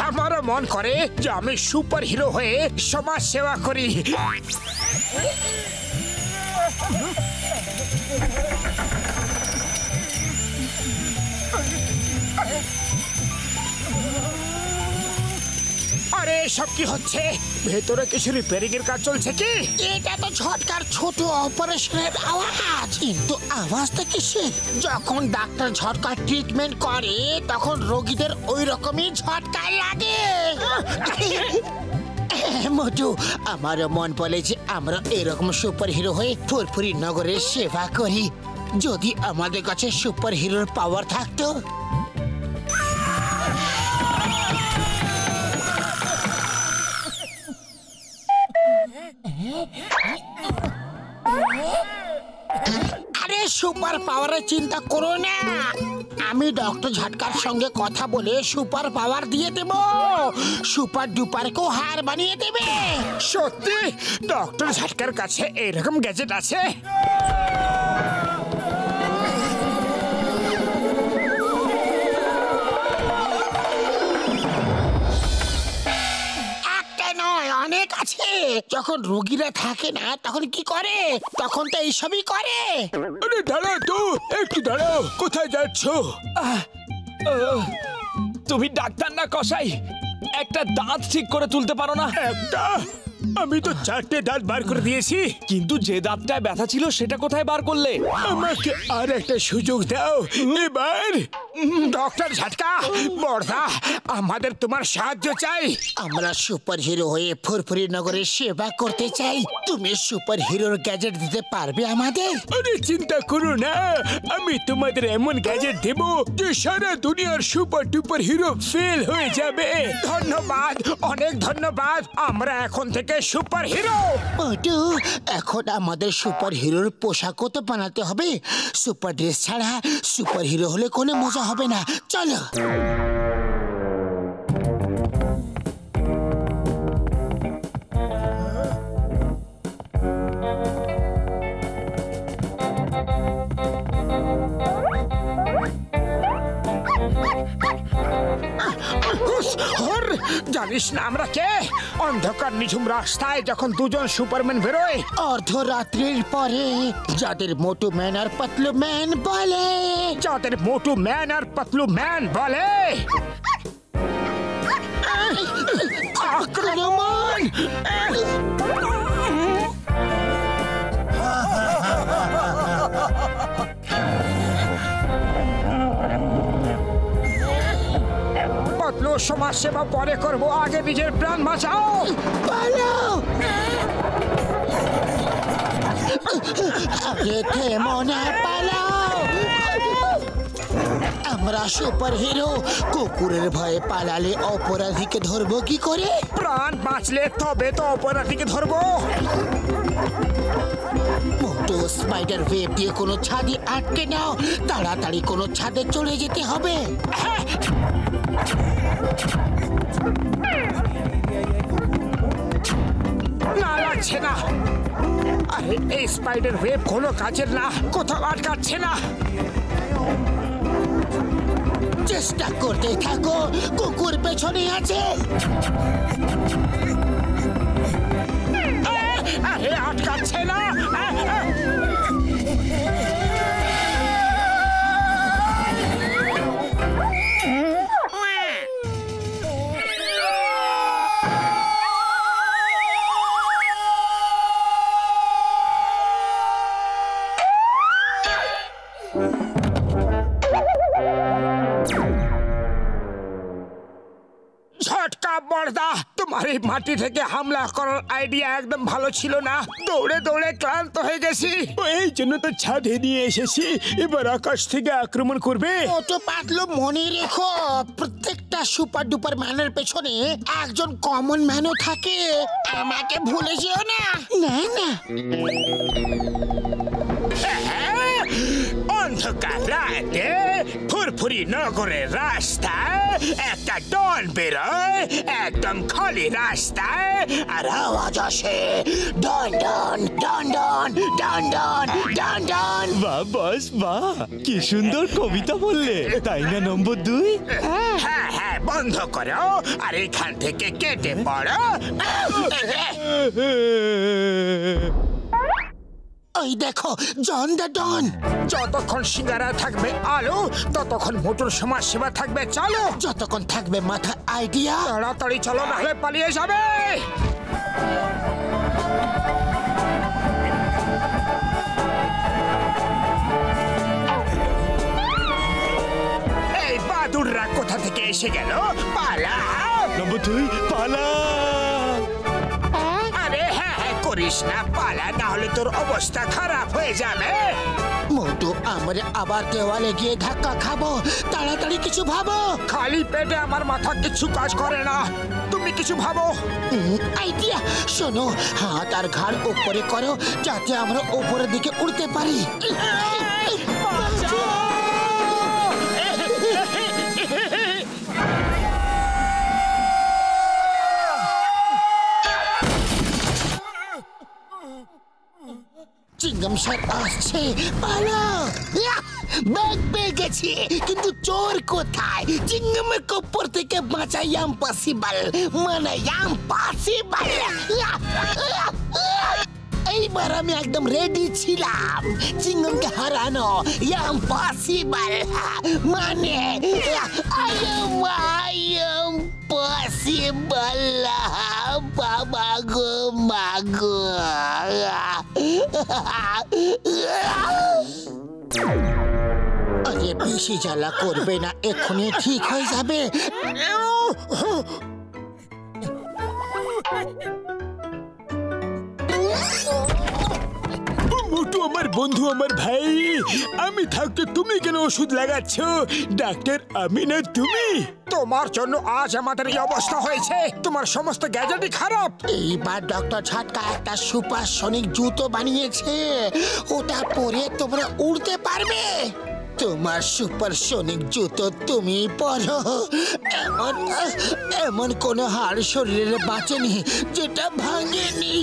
আমারও মন করে যে আমি সুপার হিরো হয়ে সমাজ সেবা করি। আরে সব কি হচ্ছে? ভেতরে কিছু রিপেয়ারিং এর কাজ চলছে কি? এটা তো ঝটকার ছোট অপারেশনের আওয়াজ, কিন্তু আওয়াজটা কিসের? যখন ডাক্তার ঝটকার ট্রিটমেন্ট করে তখন রোগীদের ওই রকমই ঝটকা লাগে। মোটু, আমারও মন বলে যে আমরা এরকম সুপার হিরো হয়ে ফুরফুরি নগরের সেবা করি। যদি আমাদের কাছে সুপার হিরোর পাওয়ার থাকতো। আরে সুপার পাওয়ারের চিন্তা করো না, আমি ডক্টর ঝটকার সঙ্গে কথা বলে সুপার পাওয়ার দিয়ে দেব। সুপার ডুপারকেও হার বানিয়ে দেবে। সত্যি ডক্টর ঝটকার কাছে এরকম গ্যাজেট আছে? অনেক আছে। যখন রোগীরা থাকে না তখন কি করে? তখন তো এইসবই করে। আরে দাঁড়াও তো, একটু দাঁড়াও। কোথায় যাচ্ছ? তুমি ডাক্তার না কসাই? একটা দাঁত ঠিক করে তুলতে পারো না? একটা? আমি তো 4টে দাঁত বার করে দিয়েছি। কিন্তু যে দাঁতটায় ব্যথা ছিল সেটা কোথায় বার করলে? আমাকে আর একটা সুযোগ দাও এবার। ডক্টর ঝটকা, বড়দা, আমাদের তোমার সাহায্য চাই। আমরা সুপার হিরো হয়ে ফুরফুরি নগরের সেবা করতে চাই। তুমি সুপার হিরোর গ্যাজেট দিতে পারবে আমাদের? আরে চিন্তা করো না, আমি তোমাদের এমন গ্যাজেট দেব যে সারা দুনিয়ার সুপার ডুপার হিরো ফেল হয়ে যাবে। ধন্যবাদ, অনেক ধন্যবাদ। আমরা এখন থেকে সুপার হিরো। মোটু, এখন আমাদের সুপার হিরোর পোশাকও তো বানাতে হবে। সুপার ড্রেস ছাড়া সুপার হিরো হলে কোনো মজা হবে না। চলো। জানিস না আমরা কে? অন্ধকার নিঝুম রাস্তায় যখন দুজন সুপারম্যান বেরোয় অর্ধরাত্রির পরে, যাদের মোটু ম্যান আর পাতলু ম্যান বলে। যাদের মোটু ম্যান আর পাতলু ম্যান বলে। আক্রমণ! পাতলু, সমাজ সেবা পরে করবো, আগে নিজের প্রাণ বাঁচাও। পালাও! আগে থেমো না, পালাও! আমরা সুপার হিরো, কুকুরের ভয়ে পালালে অপরাধীকে ধরবো কি করে? প্রাণ বাঁচলে তবে তো অপরাধীকে ধরবো। মোটু, স্পাইডার ওয়েব দিয়ে কোনো ছাদে আটকে নাও। তাড়াতাড়ি কোনো ছাদে চলে যেতে হবে। না, লাগছে না। আরে এই স্পাইডার ওয়েব কোনো কাজের না, কোথাও আটকাচ্ছে না। চেষ্টা করতে থাকো, কুকুর পেছনে আছে। আরে আটকাচ্ছে না। ঝটকা বড়দা, তোমার এই মাটি থেকে হামলা করার আইডিয়া একদম ভালো ছিল না। দৌড়ে দৌড়ে ক্লান্ত হয়ে গেছি, এই জন্য তো ছাদে নিয়ে এসেছি। এবার আকাশ থেকে আক্রমণ করবে। মোটু পাতলু, মনে রেখো, প্রত্যেকটা সুপার ডুপার ম্যানের পেছনে একজন কমন ম্যানও থাকে। আমাকে ভুলে যেও না। না না, অন্ধকার রাতে ফুরফুরি নগরের রাস্তায় একটা ডন বেরোয়, একদম খালি রাস্তায়, আর আওয়াজ আসে ডন ডন ডন ডন ডন ডন ডন ডন। বাহ বস বাহ, কি সুন্দর কবিতা বললে, তাই না নম্বর 2? হ্যাঁ হ্যাঁ বন্ধ করো আর এখান থেকে কেটে পড়ো। ওই দেখো জন দ্য ডন। যতক্ষণ সিঙ্গারা থাকবে আলো, ততক্ষণ মোটর সমাজ সেবা থাকবে চালু। যতক্ষণ থাকবে মাথা আইডিয়া। তাড়াতাড়ি চলো, নাহলে পালিয়ে যাবে। এই বাদুড়রা কোথা থেকে এসে গেল? পালা নম্বর 2 পালা। আরে হ্যাঁ হ্যাঁ করিস না, পালা, না হলে তোর অবস্থা খারাপ হয়ে যাবে। মোটু, আমরা আবার দেওয়ালে গিয়ে ধাক্কা খাবো। তাড়াতাড়ি কিছু ভাবো। খালি পেটে আমার মাথা কিছু কাজ করে না, তুমি কিছু ভাবো। আইডিয়া, শোনো, হাত আর ঘাড় উপরে করো যাতে আমরা উপরের দিকে উড়তে পারি। চিংগাম স্যার আসছে, পালাও। ব্যাগ পেয়ে গেছি, কিন্তু চোর কোথায়? চিংগামের কপ্পর থেকে বাঁচা ইম্পসিবল, মানে ইম্পসিবল। এইবার আমি একদম রেডি ছিলাম চিংগামকে হারানো। ইম্পসিবল মানে ইম্পসিবল। বাবা গো মাগো। আরে বেশি জ্বালা করবে না, এক্ষুনি ঠিক হয়ে যাবে। মোটু আমার বন্ধু, আমার ভাই, আমি থাকতে তুমি কেন ওষুধ লাগাচ্ছ? ডাক্তার আমি না তুমি। তোমার জন্য আজ আমাদের এই অবস্থা হয়েছে। তোমার সমস্ত গ্যাজেটই খারাপ। এইবার ডক্টর ঝটকা একটা সুপারসনিক জুতো বানিয়েছে, ওটা পরে তোমরা উড়তে পারবে। তোমার সুপারসনিক জুতো তুমি পরো। এমন কোনো হাড় শরীরে বাঁচেনি যেটা ভাঙেনি।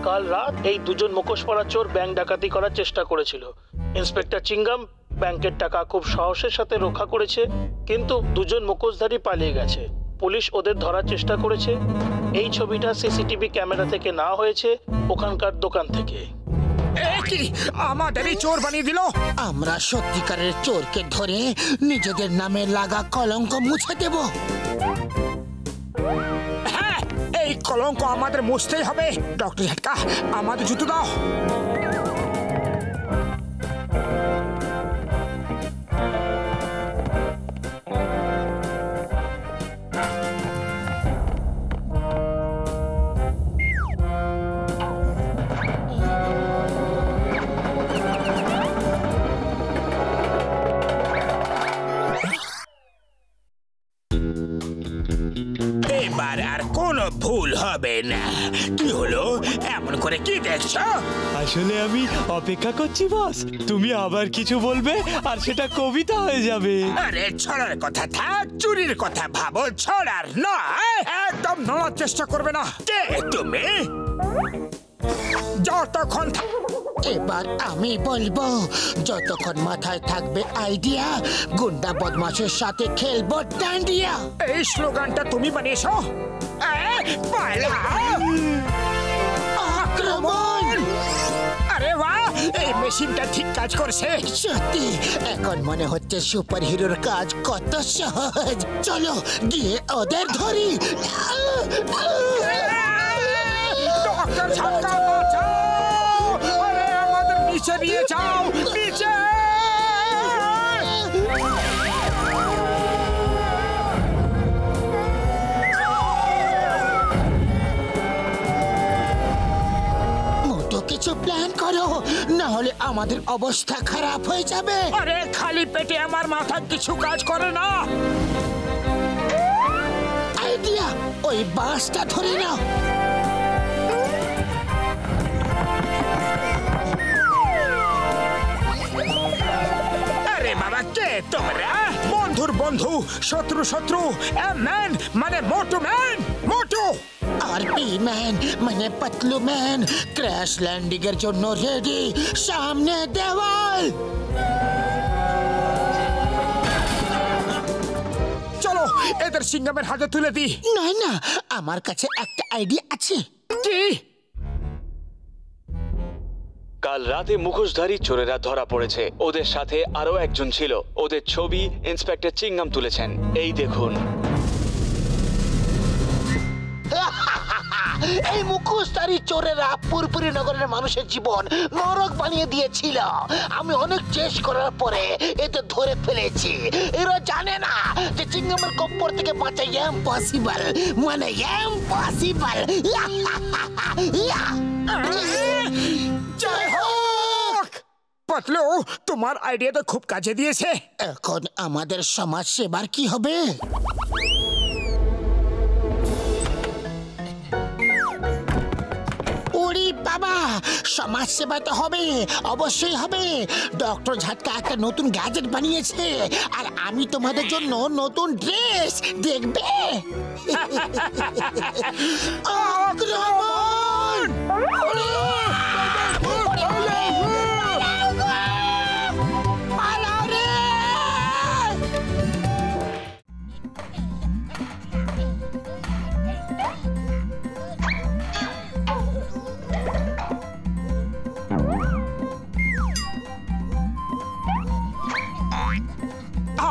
কাল রাত এই দুজন মুখোশ পরা চোর ব্যাংক ডাকাতি করার চেষ্টা করেছিল। ইন্সপেক্টর চিংগাম ব্যাংকের টাকা খুব সাহসের সাথে রক্ষা করেছে, কিন্তু দুজন মুখোশধারী পালিয়ে গেছে। পুলিশ ওদের ধরার চেষ্টা করেছে। এই ছবিটা সিসিটিভি ক্যামেরা থেকে নেওয়া হয়েছে, ওখানকার দোকান থেকে। কি আমাদেরই চোর বানিয়ে দিল? আমরা সত্যিকারের চোরকে ধরে নিজেদের নামে লাগা কলঙ্ক মুছে দেব। হ্যাঁ, এই কলঙ্ক আমাদের মুছতেই হবে। ডক্টর ঝটকা, আমাদের জুতো দাও। এবার আর কোনো ভুল হবে না। কি হলো? এমন করে কি দেখছো? আসলে আমি অপেক্ষা করছি বস, তুমি আবার কিছু বলবে আর সেটা কবিতা হয়ে যাবে। আরে ছড়ার কথা থাক, চুরির কথা ভাবো, ছড়ার নয়। একদম নড়ার চেষ্টা করবে না। কে তুমি? যতক্ষণ এবার আমি বলবো, যতক্ষণ মাথায় থাকবে আইডিয়া, গুন্ডা বদমাশের সাথে খেলবো ডান্ডিয়া। এই স্লোগানটা তুমি বানিয়েছো? আক্রমণ! আরে বাহ, এই মেশিনটা ঠিক কাজ করছে। সত্যি, এখন মনে হচ্ছে সুপার হিরোর কাজ কত সহজ। চলো গিয়ে ওদের ধরি। ডক্টর ঝটকা, বাঁচাও! আরে আমাদের নিচে নিয়ে যাও, নিচে! মোটো কিছু প্ল্যান করো, না হলে আমাদের অবস্থা খারাপ হয়ে যাবে। আরে খালি পেটে আমার মাথা কিছু কাজ করে না। আইডিয়া, ওই বাসটা ধরে নাও। আরে বাবা, কে তোমরা? বন্ধুর বন্ধু, শত্রু শত্রু। ম্যান মানে মোটু ম্যান, মোটু। আর পি ম্যান মানে পাতলু ম্যান। ক্র্যাশ ল্যান্ডিং এর জন্য রেডি। সামনে দেওয়াল। চলো এদের সিঙ্গামের হাতে তুলে দিই। না না, আমার কাছে একটা আইডিয়া আছে। কি? কাল রাতে মুখোশধারী চোরেরা ধরা পড়েছে। ওদের সাথে আরো একজন ছিল। ওদের ছবি ইন্সপেক্টর চিংগাম তুলেছেন। এই দেখুন। এই মুখোশধারী চোরেরা পুরপুরি নগরের মানুষের জীবন নরক বানিয়ে দিয়েছিল। আমি অনেক চেষ্টা করার পরে এদের ধরে ফেলেছি। এরা জানে না যে চিংগামের কপ্পর থেকে বাঁচা ইম্পসিবল, মানে ইম্পসিবল। জয় হোক পাতলু, তোমার আইডিয়া তো খুব কাজে দিয়েছে। এখন আমাদের সমাজ সেবার কি হবে? বাবা, সমাজ সেবা তো হবে, অবশ্যই হবে। ডক্টর ঝাটকা একটা নতুন গ্যাজেট বানিয়েছে, আর আমি তোমাদের জন্য নতুন ড্রেস। দেখবে?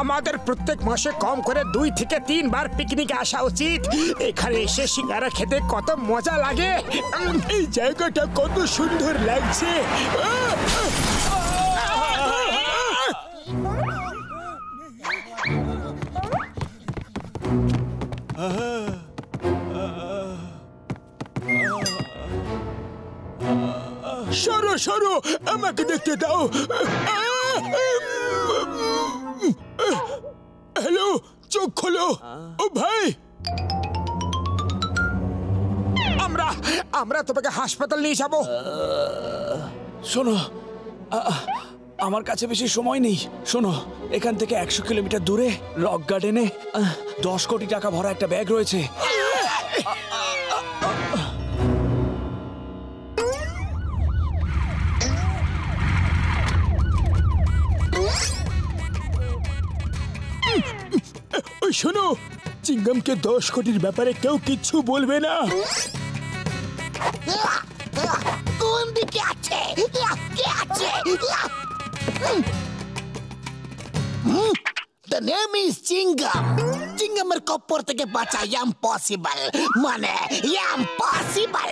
আমাদের প্রত্যেক মাসে কম করে 2 থেকে 3 বার পিকনিকে আসা উচিত। এখানে এসে সিঙ্গারা খেতে কত মজা লাগে। এই জায়গাটা কত সুন্দর লাগছে। সরো সরো, আমাকে দেখতে দাও। হ্যালো, চোখ খোলো। ও ভাই, আমরা তোমাকে হাসপাতাল নিয়ে যাব। শোনো, আমার কাছে বেশি সময় নেই। শোনো, এখান থেকে 100 কিলোমিটার দূরে রক গার্ডেনে 10 কোটি টাকা ভরা একটা ব্যাগ রয়েছে। শোনো, চিংগামকে 10 কোটির ব্যাপারে কেউ কিচ্ছু বলবে না। কোন দিকে আছে? কে আছে? The name is চিংগাম। চিংগামের কপ্পর থেকে বাঁচা ইম্পসিবল, মানে ইম্পসিবল।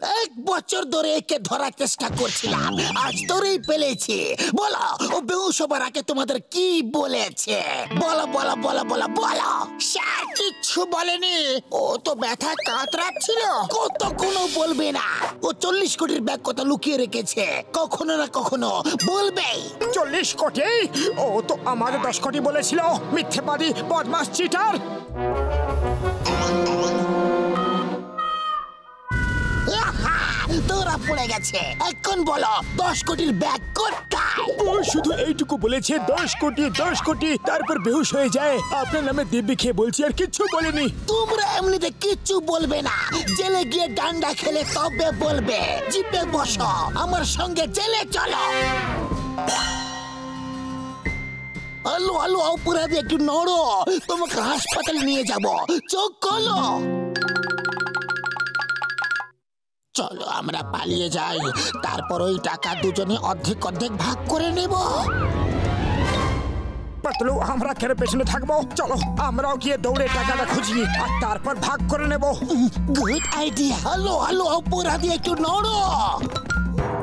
1 বছর ধরে একে ধরার চেষ্টা করছিলাম, আজ ধরেই পেলেছি। বলো, ও বেহুশ হবার আগে তোমাদের কি বলেছে? বলো বলো বলো বলো বলো। স্যার কিচ্ছু বলেনি, ও তো ব্যথায় কাতরাচ্ছিল। কতক্ষণ বলবে না? ও 40 কোটির ব্যাগ কথা লুকিয়ে রেখেছে, কখনো না কখনো বলবে। 40 কোটি? ও তো আমাদের 10 কোটি বলেছিল। মিথ্যেবাদী, বদমাশ, চিটার। তোরা পড়ে গেছে। এখন বলো, 10 কোটির ব্যাগ কোথায়? ও শুধু এইটুকু বলেছে 10 কোটি 10 কোটি, তারপর বেহুশ হয়ে যায়। আপনার নামে দিব্যি খেয়ে বলছি, আর কিচ্ছু বলেনি। তোমরা এমনিতে কিচ্ছু বলবে না, জেলে গিয়ে ডান্ডা খেলে তবে বলবে। জিপে বসো, আমার সঙ্গে জেলে চলো। আলো আলো, অপরাধী একটু নড়ো, তোমাকে হাসপাতালে নিয়ে যাব। চোখ খোলো। চলো আমরা পালিয়ে যাই, তারপর ওই টাকা দুজনে অর্ধেক অর্ধেক ভাগ করে নেব। পাতলু, আমরা কেন পেছনে থাকবো? চলো আমরাও গিয়ে দৌড়ে টাকাটা খুঁজি, আর তারপর ভাগ করে নেব। Good idea. হ্যালো হ্যালো, অপরাধী একটু নড়ো।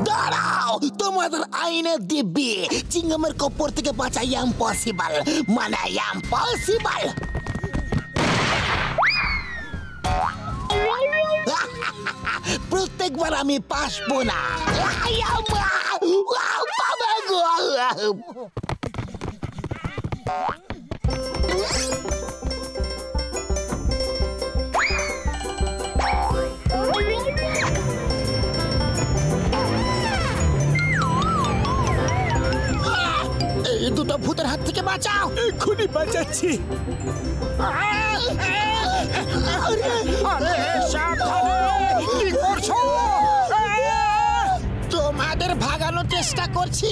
দাঁড়াও, তোমাদের আইনের দিব্যি। চিংগামের কপ্পর থেকে বাঁচা ইম্পসিবল, মানে ইম্পসিবল। প্রত্যেকবার আমি পাসবো না। এই দুটো ভূতের হাত থেকে বাঁচাও। এক্ষুনি বাঁচাচ্ছি। কি করছো? তোমাদের ভাগানোর চেষ্টা করছি।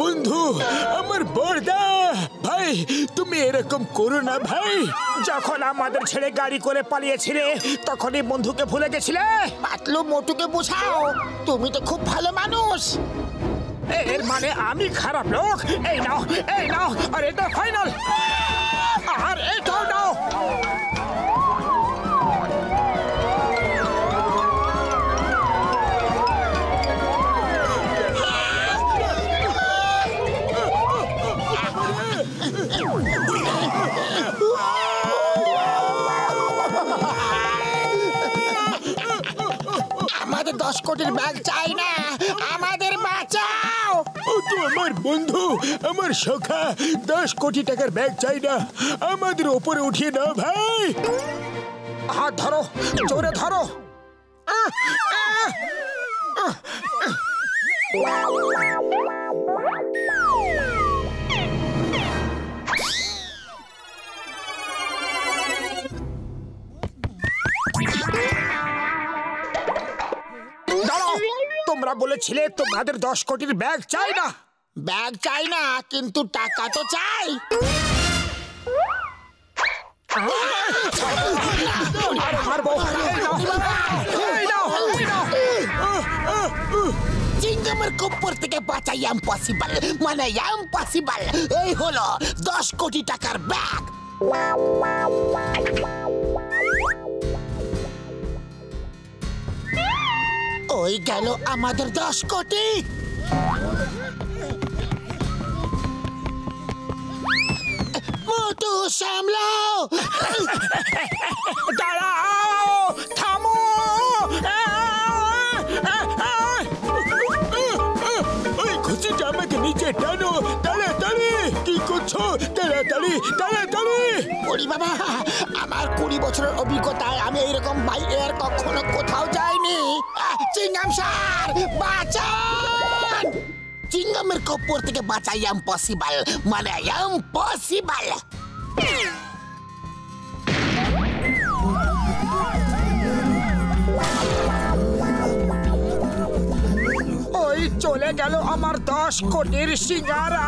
বন্ধু, আমার বড়দা। ভাই তুমি এরকম করো না ভাই। যখন আমাদের ছেড়ে গাড়ি করে পালিয়েছিলে তখনই বন্ধুকে ভুলে গেছিলে। পাতলু মোটুকে বোঝাও, তুমি তো খুব ভালো মানুষ। এর মানে আমি খারাপ লোক? এই নাও, এই নাও, আর এটা ফাইনাল, আর এটাও নাও। আমাদের 10 কোটির ব্যাগ চাই না, আমাদের বাঁচাও। ও তো আমার বন্ধু, আমার সখা। 10 কোটি টাকার ব্যাগ চাই না, আমাদের ওপরে উঠিয়ে দাও ভাই। হাত ধরো, জোরে ধরো। দাঁড়াও, তোমরা বলেছিলে তোমাদের 10 কোটির ব্যাগ চাই না। ব্যাগ চাই না, কিন্তু টাকা তো চাই। চিংগামের কপ্পর থেকে বাঁচাই ইম্পসিবল, মানে ইম্পসিবল। এই হলো 10 কোটি টাকার ব্যাগ। ওই গেল আমাদের 10 কোটি। মোটু সামলাও। দাঁড়াও, থামো। ওই খুশিটা আমাকে নিচে টানো, তাড়াতাড়ি। কি করছো? তাড়াতাড়ি, তাড়াতাড়ি। ওরে বাবা, আমার 20 বছরের অভিজ্ঞতায় আমি এইরকম বাই এয়ার কখনো কোথাও যাইনি। চিংগাম স্যার, বাঁচান। চিংগামের কপ্পর থেকে বাঁচাই ইম্পসিবল, মানে ইম্পসিবল। ওই চলে গেল আমার 10 কোটির সিঙ্গারা।